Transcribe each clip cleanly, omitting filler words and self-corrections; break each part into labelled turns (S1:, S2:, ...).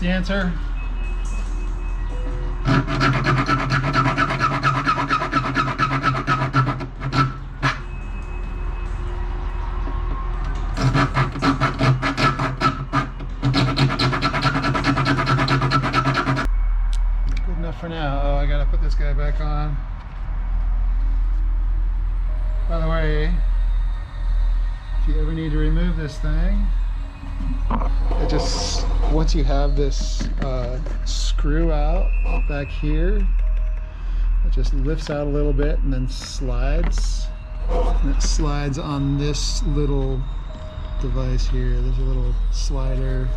S1: the answer? Good enough for now. Oh, I gotta put this guy back on. By the way, if you ever need to remove this thing, it just, once you have this screw out back here, it just lifts out a little bit and then slides. And it slides on this little device here. There's a little slider,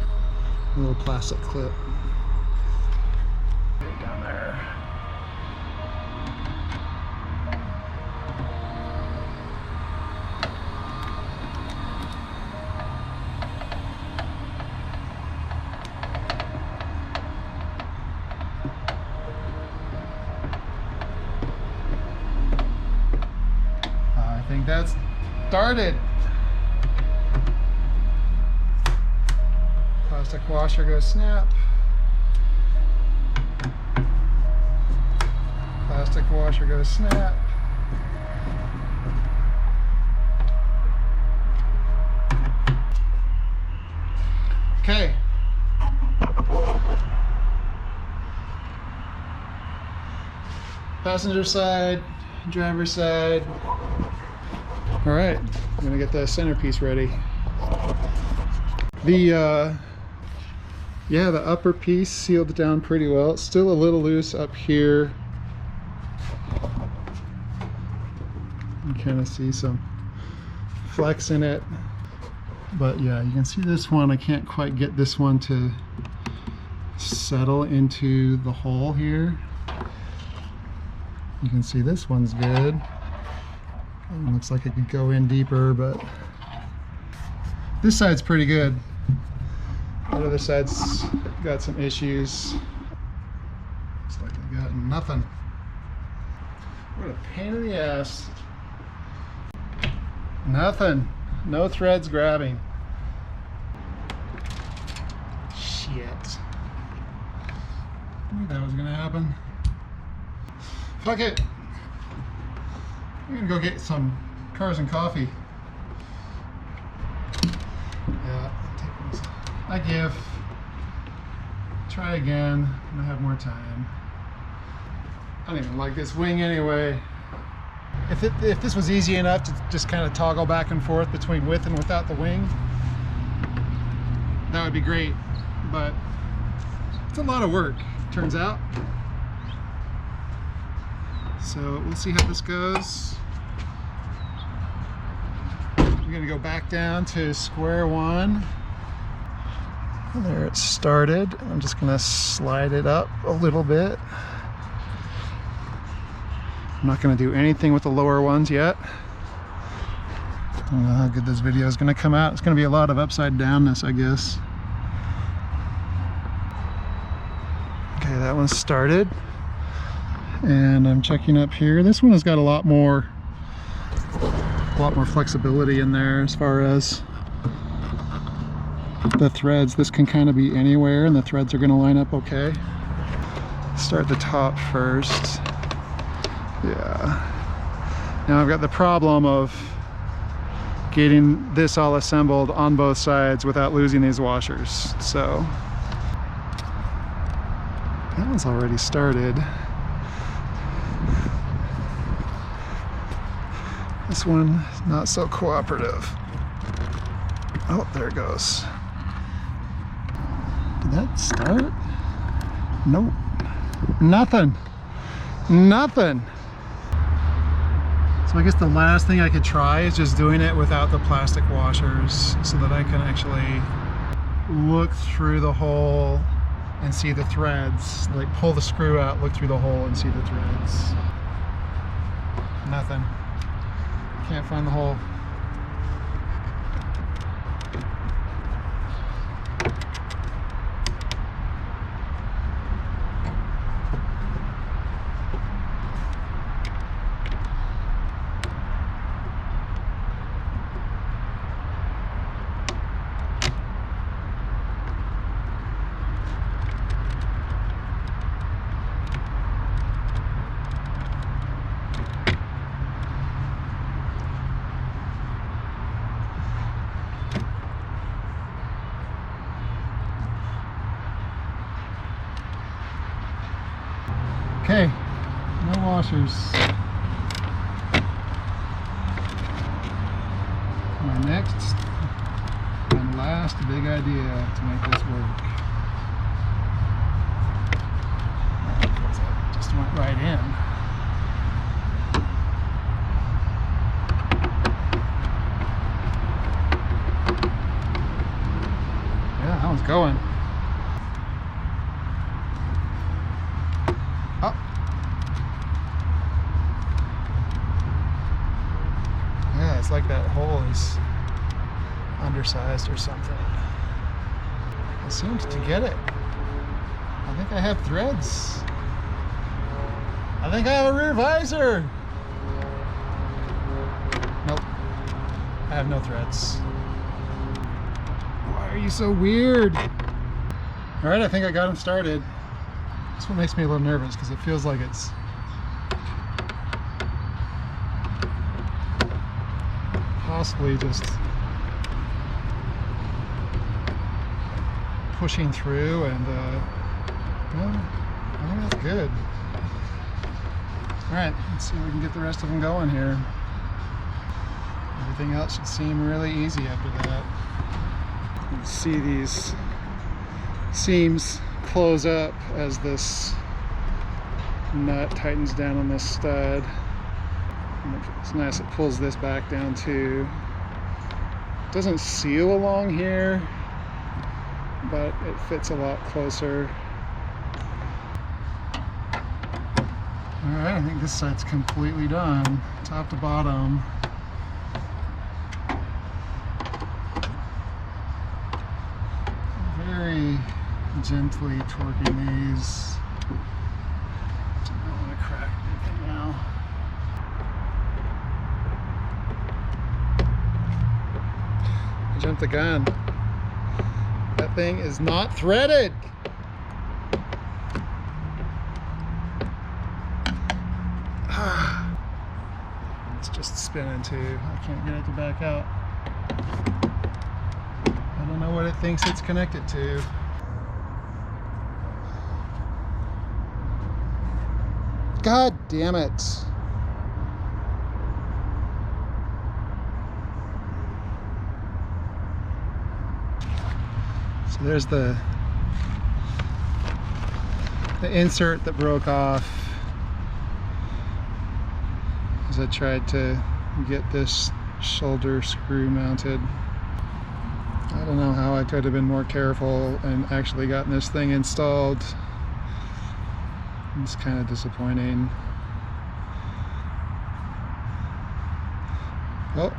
S1: a little plastic clip. Right down there. I think that's started. Plastic washer goes snap. Plastic washer goes snap. Okay. Passenger side, driver side. All right, I'm gonna get the centerpiece ready. The yeah, the upper piece sealed down pretty well. It's still a little loose up here. You kind of see some flex in it, but yeah, you can see this one. I can't quite get this one to settle into the hole here. You can see this one's good. It looks like it could go in deeper, but this side's pretty good. That other side's got some issues. Looks like I got nothing. What a pain in the ass. Nothing. No threads grabbing. Shit. I knew that was gonna happen. Fuck it. I'm gonna go get some cars and coffee. Yeah, take this. I give. Try again when I have more time. I don't even like this wing anyway. If this was easy enough to just kind of toggle back and forth between with and without the wing, that would be great. But it's a lot of work, turns out. So we'll see how this goes. We're gonna go back down to square one. And there it started. I'm just gonna slide it up a little bit. I'm not gonna do anything with the lower ones yet. I don't know how good this video is gonna come out. It's gonna be a lot of upside downness, I guess. Okay, that one started. And I'm checking up here. This one has got a lot more flexibility in there as far as the threads. This can kind of be anywhere and the threads are going to line up okay. Start the top first. Yeah. Now I've got the problem of getting this all assembled on both sides without losing these washers. So that one's already started. This one, not so cooperative. Oh, there it goes. Did that start? Nope. Nothing. Nothing. So I guess the last thing I could try is just doing it without the plastic washers so that I can actually look through the hole and see the threads. Like pull the screw out, look through the hole and see the threads. Nothing. Can't find the hole. washers. My next and last big idea to make this work. Just went right in. Yeah, that one's going. Oh. Yeah, it's like that hole is undersized or something. It seems to get it. I think I have threads. I think I have a rear visor. Nope. I have no threads. Why are you so weird? All right, I think I got him started. This one makes me a little nervous because it feels like it's possibly just pushing through, and well, I think that's good. All right, let's see if we can get the rest of them going here. Everything else should seem really easy after that. You can see these seams close up as this nut tightens down on this stud. And it's nice, it pulls this back down too. It doesn't seal along here, but it fits a lot closer. Alright, I think this side's completely done, top to bottom. Very gently torquing these. Don't want to crack anything now. I jumped the gun. That thing is not threaded. It's just spinning too. I can't get it to back out. I don't know what it thinks it's connected to. God damn it. So there's the insert that broke off as I tried to get this shoulder screw mounted. I don't know how I could have been more careful and actually gotten this thing installed. It's kind of disappointing. Oh,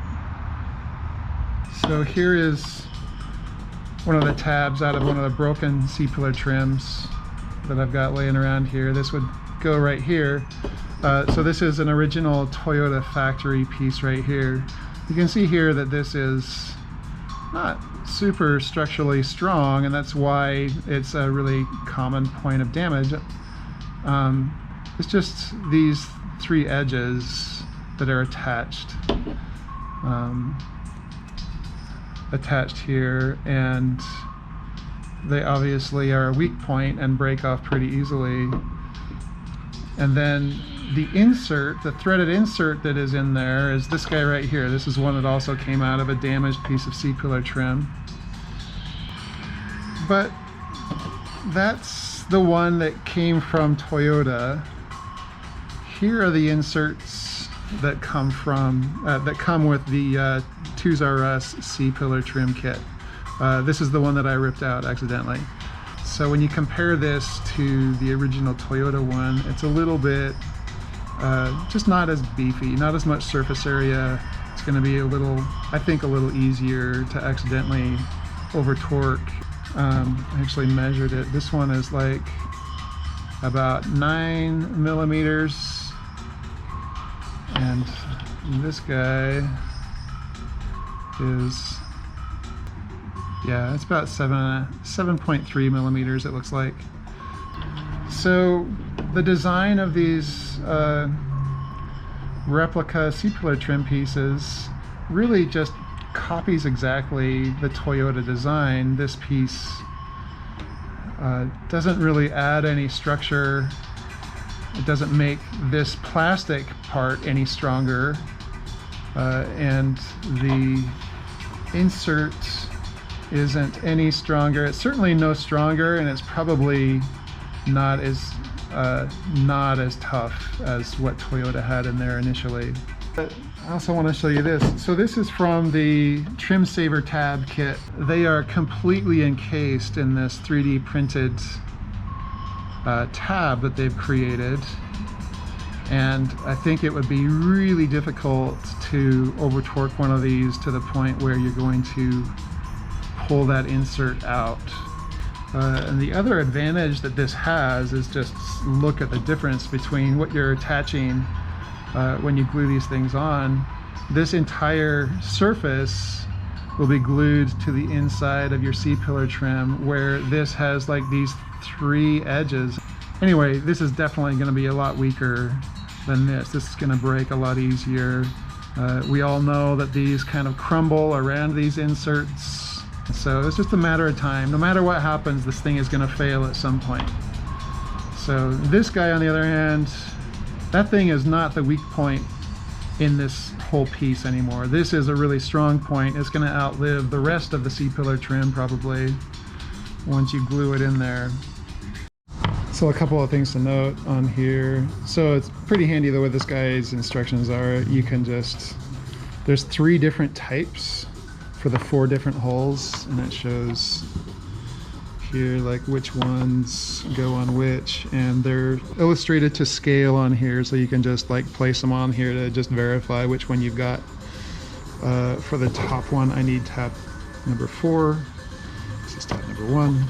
S1: so here is one of the tabs out of one of the broken C-pillar trims that I've got laying around here. This would go right here. So this is an original Toyota factory piece right here. You can see here that this is not super structurally strong, and that's why it's a really common point of damage. It's just these three edges that are attached here, and they obviously are a weak point and break off pretty easily. And then the insert, the threaded insert that is in there is this guy right here. This is one that also came out of a damaged piece of C-pillar trim. But that's the one that came from Toyota. Here are the inserts that come from that come with the 2's R Us C-pillar trim kit. This is the one that I ripped out accidentally. So when you compare this to the original Toyota one, it's a little bit just not as beefy, not as much surface area. It's going to be a little, I think, a little easier to accidentally over torque. I actually measured it. This one is like about 9 millimeters, and this guy is, yeah, it's about 7.3 millimeters, it looks like. So the design of these replica C-pillar trim pieces really just copies exactly the Toyota design. This piece doesn't really add any structure It doesn't make this plastic part any stronger, and the insert isn't any stronger. It's certainly no stronger, and it's probably not as tough as what Toyota had in there initially. But I also want to show you this. So this is from the Trim Saver tab kit. They are completely encased in this 3D printed tab that they've created, and I think it would be really difficult to over torque one of these to the point where you're going to pull that insert out. And the other advantage that this has is just look at the difference between what you're attaching when you glue these things on. This entire surface will be glued to the inside of your C-pillar trim, where this has like these 3 edges. Anyway, this is definitely going to be a lot weaker than this. This is going to break a lot easier. We all know that these kind of crumble around these inserts, so it's just a matter of time. No matter what happens, this thing is going to fail at some point. So this guy, on the other hand, that thing is not the weak point in this whole piece anymore. This is a really strong point. It's going to outlive the rest of the C-pillar trim probably once you glue it in there. So a couple of things to note on here. So it's pretty handy the way this guy's instructions are. You can just, there's 3 different types for the 4 different holes, and it shows here like which ones go on which, and they're illustrated to scale on here, so you can just like place them on here to just verify which one you've got. For the top one, I need tab number 4. This is tab number 1.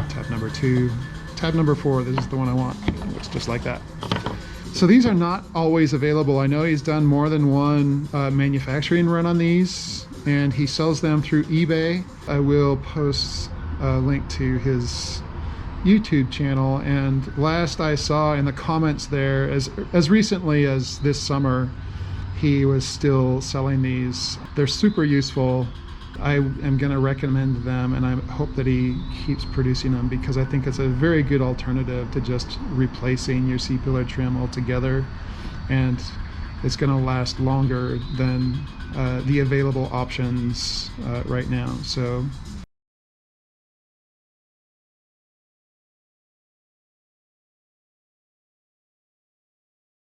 S1: Tab number 2. Tab number 4, this is the one I want. It looks just like that. So these are not always available. I know he's done more than one manufacturing run on these, and he sells them through eBay. I will post a link to his YouTube channel, and last I saw in the comments there, as recently as this summer, he was still selling these. They're super useful. I am going to recommend them, and I hope that he keeps producing them, because I think it's a very good alternative to just replacing your C-pillar trim altogether, and it's going to last longer than the available options right now. So